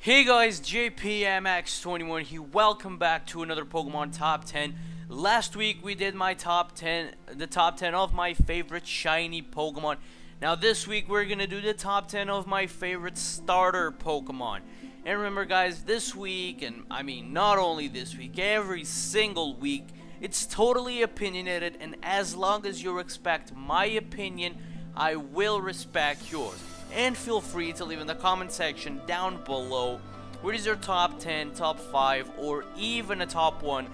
Hey guys, JPMX21 here. Welcome back to another Pokemon Top 10. Last week we did my top 10, the top 10 of my favorite shiny Pokemon. Now this week we're gonna do the top 10 of my favorite starter Pokemon. And remember guys, this week, and I mean not only this week, every single week, it's totally opinionated, and as long as you respect my opinion, I will respect yours. And feel free to leave in the comment section down below what is your top 10, top 5, or even a top 1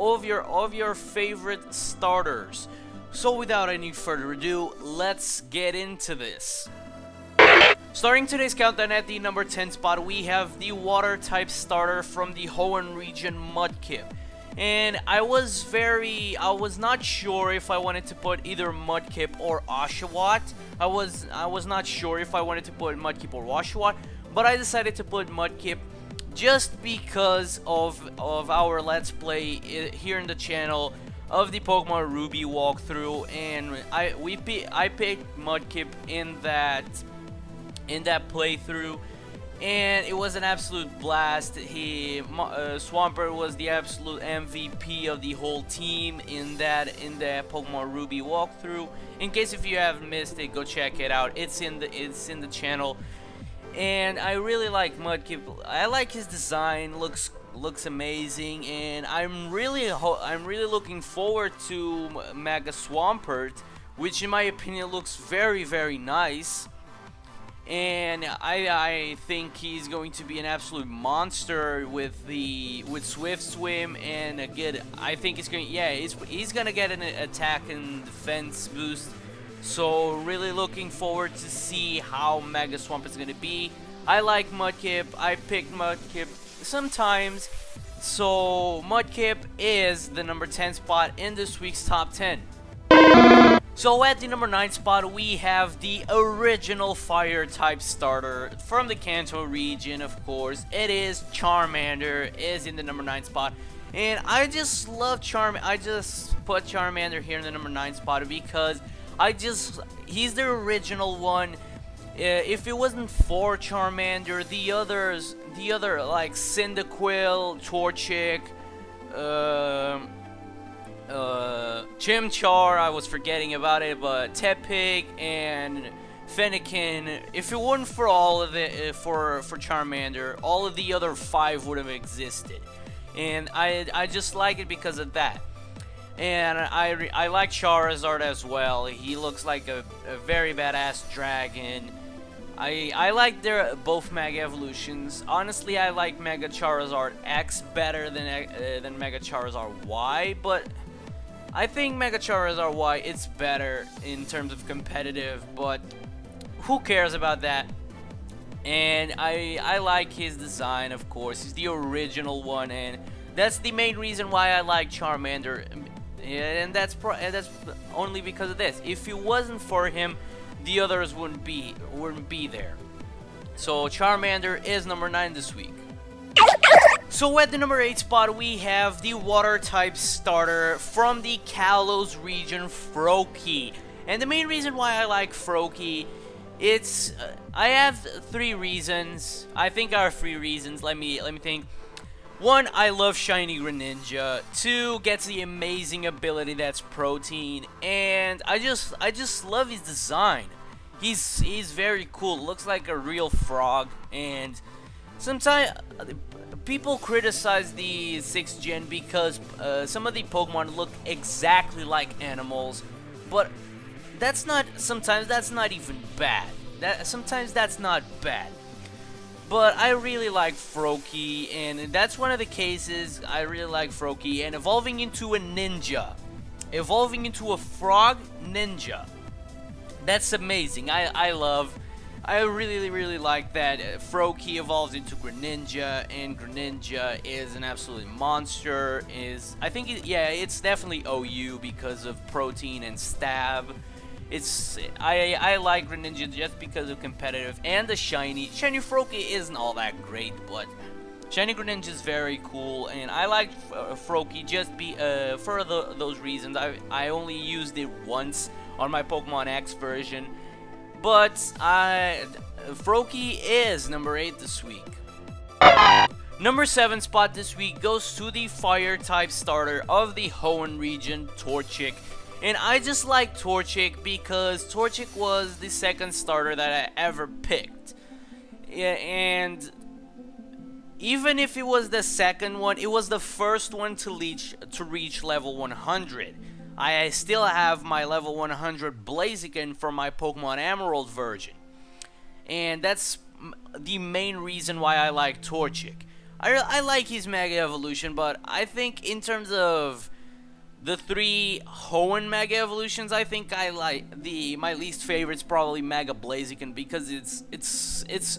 of your favorite starters. So without any further ado, let's get into this. Starting today's countdown at the number 10 spot, we have the water type starter from the Hoenn region, Mudkip. And I was not sure if I wanted to put either Mudkip or Oshawott. I was not sure if I wanted to put Mudkip or Oshawott, but I decided to put Mudkip just because of our Let's Play here in the channel of the Pokemon Ruby walkthrough, and I picked Mudkip in that playthrough. And it was an absolute blast. Swampert was the absolute MVP of the whole team in that Pokemon Ruby walkthrough. In case if you haven't missed it, go check it out. It's in the channel. And I really like Mudkip. I like his design. Looks amazing. And I'm really looking forward to Mega Swampert, which in my opinion looks very, very nice. And I think he's going to be an absolute monster with Swift Swim and a good. I think he's gonna get an attack and defense boost. So really looking forward to see how Mega Swamp is gonna be. I like Mudkip. I picked Mudkip sometimes. So Mudkip is the number 10 spot in this week's top 10. So at the number 9 spot, we have the original fire type starter from the Kanto region, of course. It is Charmander, is in the number 9 spot. And I just love I just put Charmander here in the number 9 spot because he's the original one. If it wasn't for Charmander, the other like Cyndaquil, Torchic, Chimchar, I was forgetting about it, but Tepig and Fennekin, if it weren't for all of it, for Charmander, all of the other 5 would have existed. And I just like it because of that. And I like Charizard as well. He looks like a very badass dragon. I like their both Mega Evolutions. Honestly, I like Mega Charizard X better than Mega Charizard Y, but I think Mega Charizard Y it's better in terms of competitive, but who cares about that? And I like his design, of course. He's the original one, and that's the main reason why I like Charmander. And that's only because of this. If it wasn't for him, the others wouldn't be there. So Charmander is number 9 this week. So at the number 8 spot, we have the water type starter from the Kalos region, Froakie. And the main reason why I like Froakie, I have 3 reasons. I think there are 3 reasons. Let me think. 1, I love Shiny Greninja. 2, gets the amazing ability that's Protein, and I just love his design. He's very cool. Looks like a real frog, and sometimes people criticize the 6th gen because some of the Pokemon look exactly like animals, but sometimes that's not even bad. Sometimes that's not bad. But I really like Froakie, and that's one of the cases. I really like Froakie, and evolving into a ninja. Evolving into a frog ninja. That's amazing. I really like that. Froakie evolves into Greninja, and Greninja is an absolute monster. I think it's definitely OU because of Protein and Stab. I like Greninja just because of competitive and the shiny Froakie isn't all that great, but shiny Greninja is very cool, and I like Froakie just for those reasons. I only used it once on my Pokemon X version, but Froakie is number 8 this week. Number 7 spot this week goes to the Fire-type starter of the Hoenn region, Torchic. And I just like Torchic because Torchic was the second starter that I ever picked. Yeah, and even if it was the second one, it was the first one to reach level 100. I still have my level 100 Blaziken from my Pokemon Emerald version. And that's the main reason why I like Torchic. I like his Mega Evolution, but I think in terms of the 3 Hoenn Mega Evolutions, I think I like my least favorite's probably Mega Blaziken because it's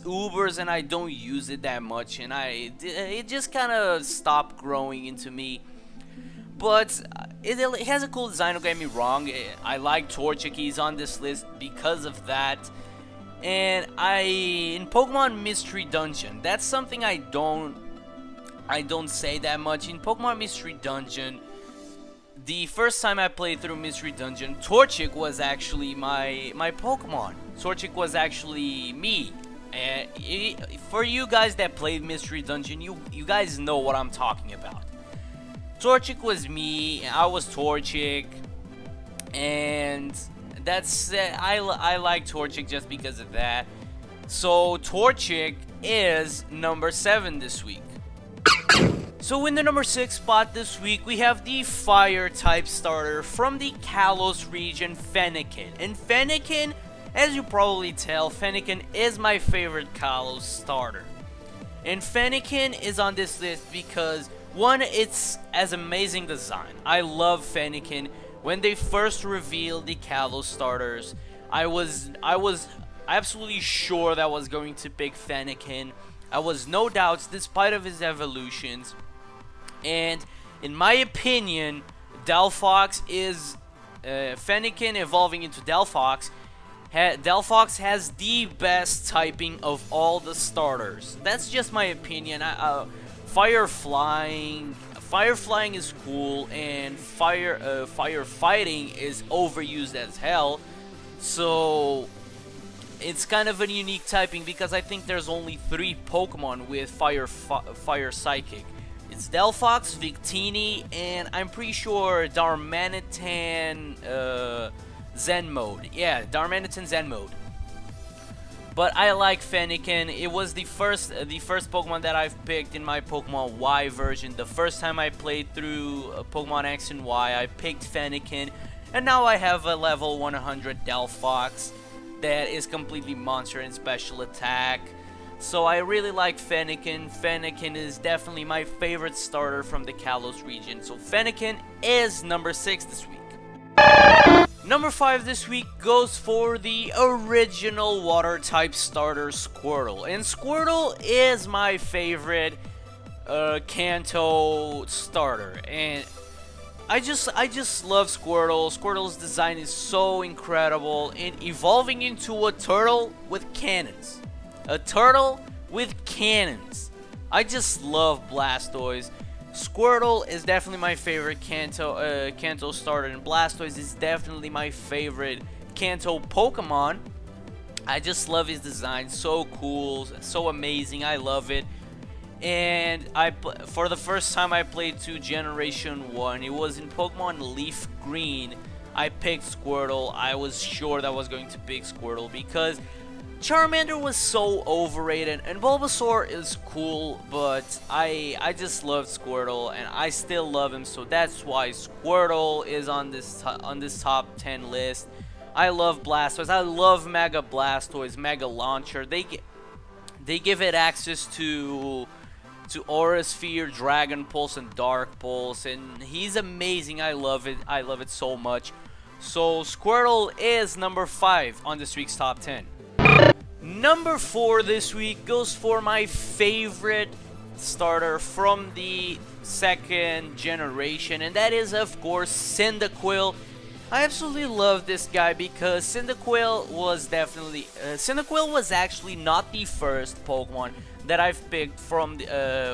Ubers and I don't use it that much, and it just kind of stopped growing into me. But it has a cool design, don't get me wrong. I like Torchic, he's on this list because of that. And in Pokemon Mystery Dungeon, that's something I don't say that much. In Pokemon Mystery Dungeon, the first time I played through Mystery Dungeon, Torchic was actually my Pokemon. Torchic was actually me. And for you guys that played Mystery Dungeon, you guys know what I'm talking about. Torchic was me, I was Torchic, and that's I like Torchic just because of that. So Torchic is number 7 this week. So in the number 6 spot this week, we have the Fire-type starter from the Kalos region, Fennekin. And Fennekin, as you probably tell, Fennekin is my favorite Kalos starter. And Fennekin is on this list because, one, it's as amazing design. I love Fennekin. When they first revealed the Kalos starters, I was absolutely sure that I was going to pick Fennekin. I was no doubts, despite of his evolutions. And in my opinion, Delphox is Fennekin evolving into Delphox. Delphox has the best typing of all the starters. That's just my opinion. Fire flying is cool, and fire fighting is overused as hell. So it's kind of a unique typing because I think there's only 3 Pokemon with fire psychic. It's Delphox, Victini, and I'm pretty sure Darmanitan Zen mode. Yeah, Darmanitan Zen mode. But I like Fennekin. It was the first Pokemon that I've picked in my Pokemon Y version. The first time I played through Pokemon X and Y, I picked Fennekin, and now I have a level 100 Delphox that is completely monster and special attack. So I really like Fennekin. Fennekin is definitely my favorite starter from the Kalos region. So Fennekin is number 6 this week. Number 5 this week goes for the original Water-type starter, Squirtle. And Squirtle is my favorite Kanto starter. And I just love Squirtle. Squirtle's design is so incredible. And evolving into a turtle with cannons. A turtle with cannons. I just love Blastoise. Squirtle is definitely my favorite Kanto starter, and Blastoise is definitely my favorite Kanto Pokemon. I just love his design, so cool, so amazing. I love it. And for the first time I played through Generation 1, it was in Pokemon Leaf Green. I picked Squirtle. I was sure that I was going to pick Squirtle because Charmander was so overrated, and Bulbasaur is cool, but I just love Squirtle, and I still love him, so that's why Squirtle is on this top 10 list. I love Blastoise. I love Mega Blastoise, Mega Launcher. They give it access to Aura Sphere, Dragon Pulse, and Dark Pulse, and he's amazing. I love it. I love it so much. So Squirtle is number 5 on this week's top 10. Number 4 this week goes for my favorite starter from the second generation, and that is, of course, Cyndaquil. I absolutely love this guy because Cyndaquil was actually not the first Pokemon that I've picked from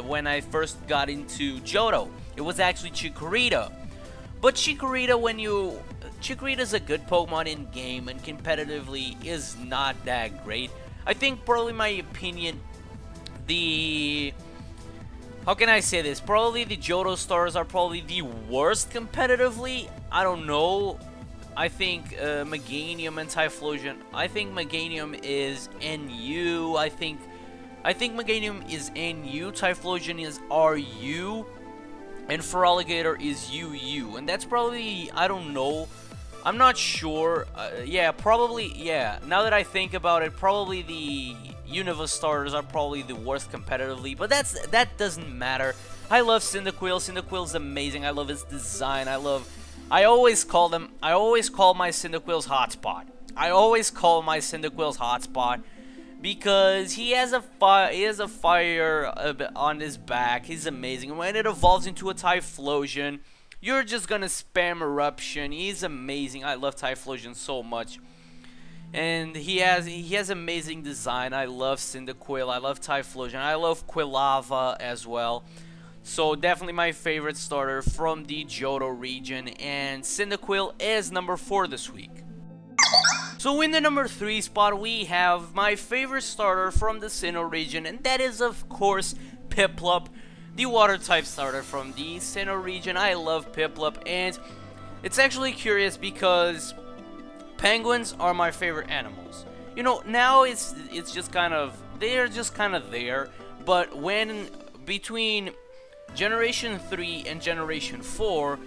when I first got into Johto. It was actually Chikorita. But Chikorita's a good Pokemon in game, and competitively is not that great. I think, probably my opinion, the how can I say this? Probably the Johto starters are probably the worst competitively. I don't know. I think Meganium and Typhlosion. I think Meganium is NU. I think Meganium is NU. Typhlosion is RU. And Feraligatr is UU. And that's probably, I don't know. I'm not sure. Yeah, probably, yeah. Now that I think about it, probably the Unova starters are probably the worst competitively. But that doesn't matter. I love Cyndaquil. Cyndaquil's amazing. I love its design. I always call my Cyndaquil's hotspot. Because he has a fire on his back. He's amazing. When it evolves into a Typhlosion, you're just gonna spam Eruption. He's amazing. I love Typhlosion so much. And he has amazing design. I love Cyndaquil. I love Typhlosion. I love Quilava as well. So definitely my favorite starter from the Johto region, and Cyndaquil is number 4 this week. So in the number 3 spot we have my favorite starter from the Sinnoh region, and that is of course Piplup, the water type starter from the Sinnoh region. I love Piplup, and it's actually curious because penguins are my favorite animals. You know, now it's just kind of, they're just kind of there, but when between Generation 3 and Generation 4,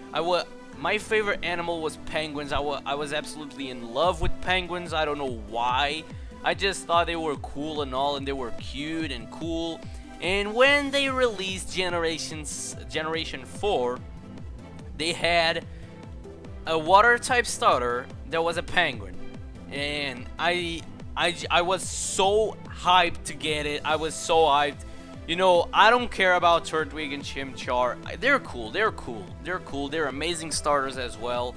my favorite animal was penguins. I was absolutely in love with penguins. I don't know why. I just thought they were cool and all, and they were cute and cool. And when they released Generation 4, they had a water type starter that was a penguin. And I was so hyped to get it. I was so hyped. You know, I don't care about Turtwig and Chimchar. They're cool. They're amazing starters as well.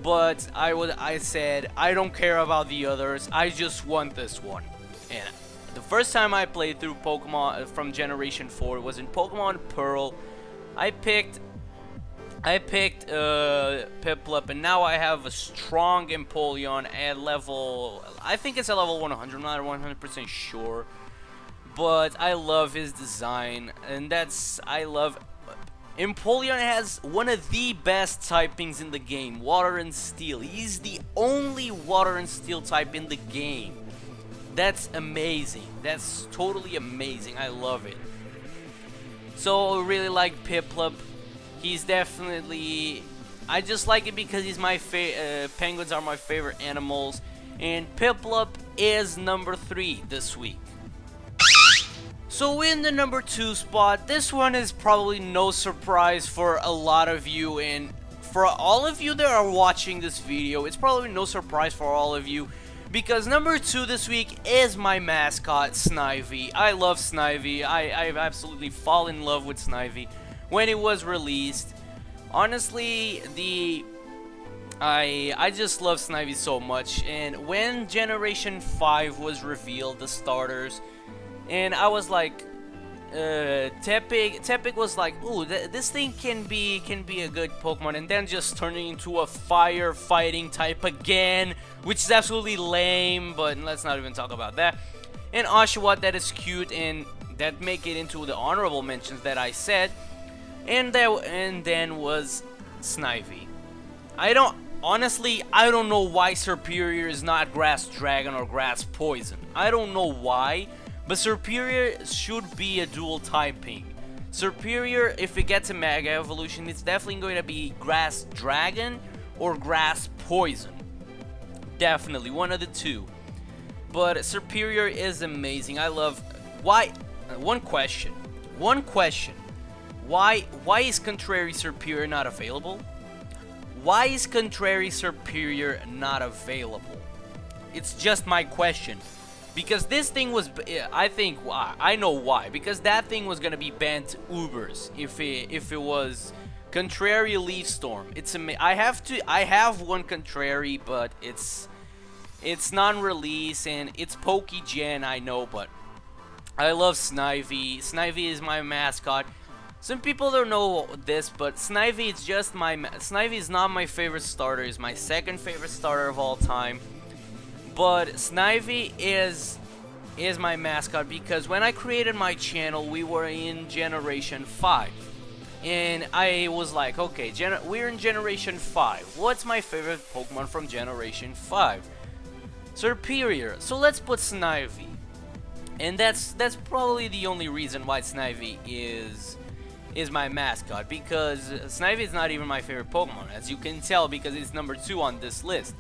But I said, I don't care about the others. I just want this one. And the first time I played through Pokemon from Generation 4 was in Pokemon Pearl. I picked Piplup, and now I have a strong Empoleon at level, I think it's at level 100. I'm not 100% sure. But I love his design, and Empoleon has one of the best typings in the game, Water and Steel. He's the only Water and Steel type in the game. That's amazing. That's totally amazing. I love it. So I really like Piplup. He's definitely, I just like it because he's my penguins are my favorite animals, and Piplup is number 3 this week. So in the number 2 spot, this one is probably no surprise for a lot of you, and for all of you that are watching this video, it's probably no surprise for all of you, because number 2 this week is my mascot, Snivy. I love Snivy. I've absolutely fallen in love with Snivy when it was released. Honestly, I just love Snivy so much, and when Generation 5 was revealed, the starters, and I was like, Tepig was like, ooh, this thing can be a good Pokemon, and then just turning into a fire fighting type again, which is absolutely lame, but let's not even talk about that. And Oshawott, that is cute, and that make it into the honorable mentions that I said. And then was Snivy. Honestly, I don't know why Serperior is not Grass Dragon or Grass Poison. I don't know why. But Serperior should be a dual typing. Serperior, if it gets a Mega Evolution, it's definitely going to be Grass Dragon or Grass Poison. Definitely, one of the two. But Serperior is amazing. I love... Why? One question. Why is Contrary Serperior not available? Why is Contrary Serperior not available? It's just my question. Because this thing was, I know why. Because that thing was gonna be banned to Ubers if it was Contrary Leaf Storm. I have one Contrary, but it's non-release and it's Poke-Gen, I know, but I love Snivy. Snivy is my mascot. Some people don't know this, but Snivy is not my favorite starter. It's my second favorite starter of all time. But Snivy is is my mascot because when I created my channel, we were in Generation 5. And I was like, okay, we're in Generation 5. What's my favorite Pokemon from Generation 5? Superior. So let's put Snivy. And that's probably the only reason why Snivy is my mascot, because Snivy is not even my favorite Pokemon, as you can tell, because it's number 2 on this list.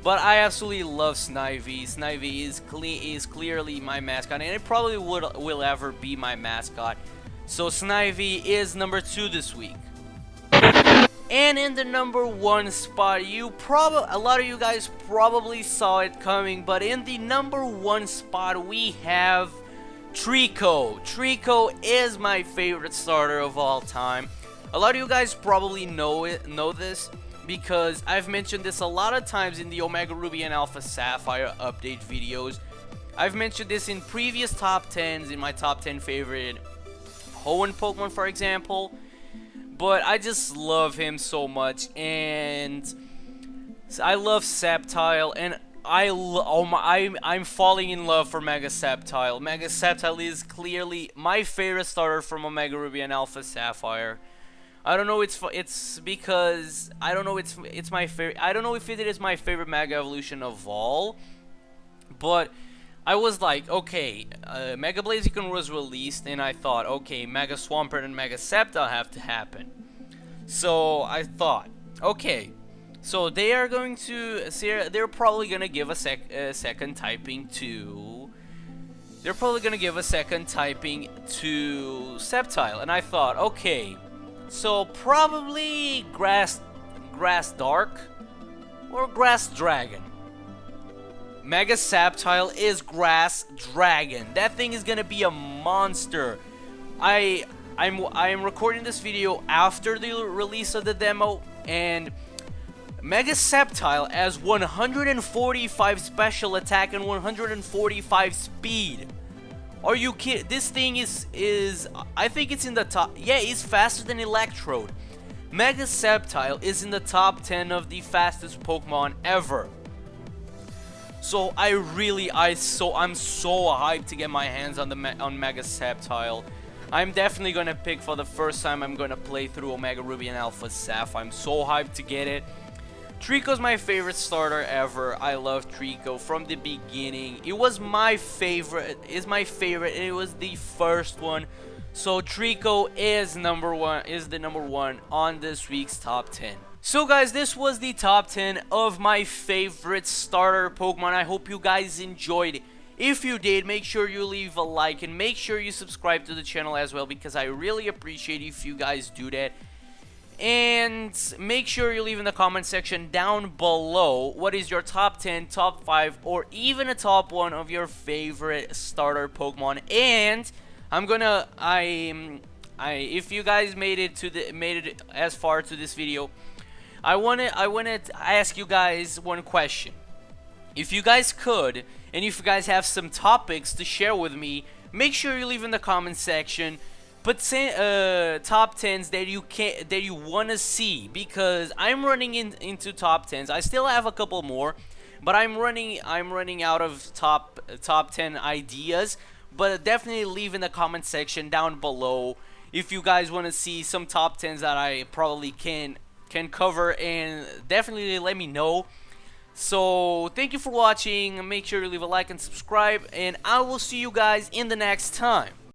But I absolutely love Snivy. Snivy is clearly my mascot, and it probably will ever be my mascot. So Snivy is number 2 this week. And in the number 1 spot, a lot of you guys probably saw it coming, but in the number 1 spot we have Trico. Trico is my favorite starter of all time. A lot of you guys probably know this because I've mentioned this a lot of times in the Omega Ruby and Alpha Sapphire update videos. I've mentioned this in previous top 10s, in my top 10 favorite Hoenn Pokemon, for example. But I just love him so much, and I love Sceptile, and I'm falling in love for Mega Sceptile. Mega Sceptile is clearly my favorite starter from Omega Ruby and Alpha Sapphire. I don't know, it's because I don't know, it's my favorite. I don't know if it is my favorite Mega Evolution of all, but I was like, okay, Mega Blaziken was released, and I thought, okay, Mega Swampert and Mega Sceptile have to happen. So I thought, okay, so they're probably gonna give a second typing to. They're probably gonna give a second typing to Sceptile, and I thought, okay, so probably Grass Dark or Grass Dragon. Mega Sceptile is Grass Dragon. That thing is gonna be a monster. I am recording this video after the release of the demo, and Mega Sceptile has 145 special attack and 145 speed. Are you kidding? This thing is I think it's in the top. Yeah, it's faster than Electrode. Mega Sceptile is in the top 10 of the fastest Pokemon ever. So I'm so hyped to get my hands on Mega Sceptile. I'm definitely gonna pick, for the first time, I'm gonna play through Omega Ruby and Alpha Sapphire. I'm so hyped to get it. Trico's my favorite starter ever. I love Trico from the beginning. It was my favorite. Is my favorite. It was the first one. So Trico is the number one on this week's top 10. So guys, this was the top 10 of my favorite starter Pokemon. I hope you guys enjoyed it. If you did, make sure you leave a like and make sure you subscribe to the channel as well, because I really appreciate if you guys do that. And make sure you leave in the comment section down below what is your top 10, top 5, or even a top 1 of your favorite starter Pokemon. And if you guys made it as far to this video, I want to ask you guys one question. If you guys could, and if you guys have some topics to share with me, make sure you leave in the comment section. Put top 10s that you want to see, because I'm running into top 10s. I still have a couple more, but I'm running out of top 10 ideas. But definitely leave in the comment section down below if you guys want to see some top 10s that I probably can cover, and definitely let me know. So thank you for watching. Make sure to leave a like and subscribe, and I will see you guys in the next time.